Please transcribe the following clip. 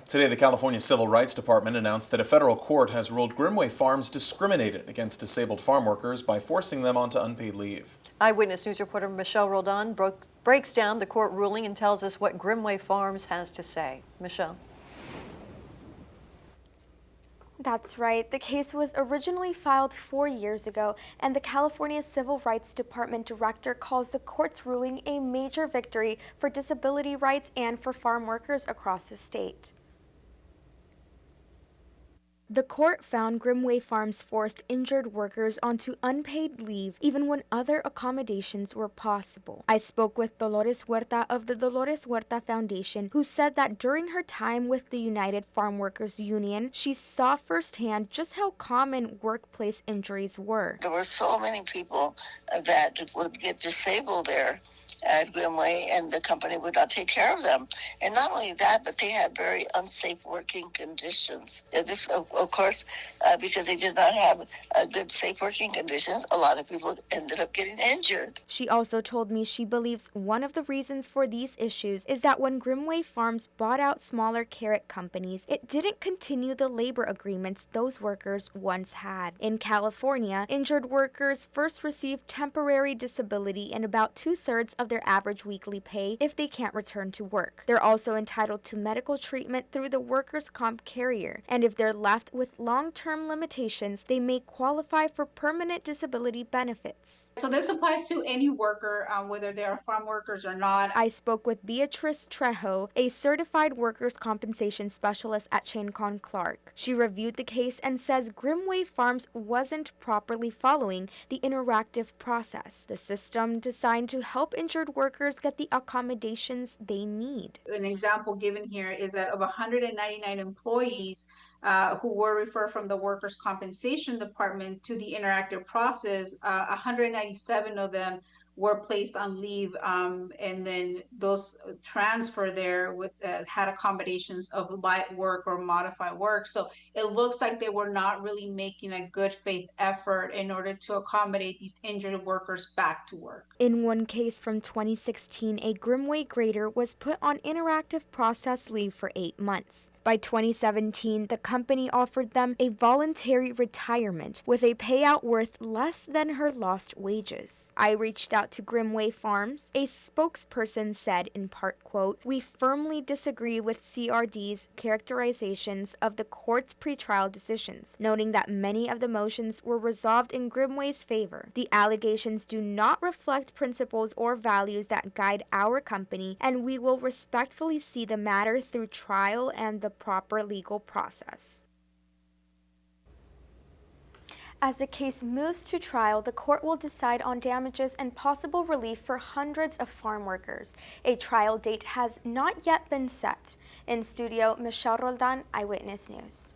Today, the California Civil Rights Department announced that a federal court has ruled Grimmway Farms discriminated against disabled farm workers by forcing them onto unpaid leave. Eyewitness News reporter Michelle Roldan breaks down the court ruling and tells us what Grimmway Farms has to say. Michelle. That's right. The case was originally filed 4 years ago, and the California Civil Rights Department director calls the court's ruling a major victory for disability rights and for farm workers across the state. The court found Grimmway Farms forced injured workers onto unpaid leave even when other accommodations were possible. I spoke with Dolores Huerta of the Dolores Huerta Foundation, who said that during her time with the United Farm Workers Union, she saw firsthand just how common workplace injuries were. There were so many people that would get disabled there at Grimmway, and the company would not take care of them. And not only that, but they had very unsafe working conditions. This, of course, because they did not have good, safe working conditions, a lot of people ended up getting injured. She also told me she believes one of the reasons for these issues is that when Grimmway Farms bought out smaller carrot companies, it didn't continue the labor agreements those workers once had. In California, injured workers first receive temporary disability in about 2/3 of their average weekly pay if they can't return to work. They're also entitled to medical treatment through the workers' comp carrier, and if they're left with long-term limitations, they may qualify for permanent disability benefits. So this applies to any worker, whether they are farm workers or not. I spoke with Beatriz Trejo, a certified workers' compensation specialist at Cohn Clark. She reviewed the case and says Grimmway Farms wasn't properly following the interactive process, the system designed to help injured workers get the accommodations they need. An example given here is that of 199 employees who were referred from the workers' compensation department to the interactive process, 197 of them were placed on leave, and then those transfer there with had accommodations of light work or modified work. So it looks like they were not really making a good faith effort in order to accommodate these injured workers back to work. In one case from 2016, a Grimmway grader was put on interactive process leave for 8 months. By 2017, the company offered them a voluntary retirement with a payout worth less than her lost wages. I reached out to Grimmway Farms. A spokesperson said, in part, quote, "We firmly disagree with CRD's characterizations of the court's pretrial decisions, noting that many of the motions were resolved in Grimmway's favor. The allegations do not reflect principles or values that guide our company, and we will respectfully see the matter through trial and the proper legal process." As the case moves to trial, the court will decide on damages and possible relief for hundreds of farm workers. A trial date has not yet been set. In studio, Michelle Roldan, Eyewitness News.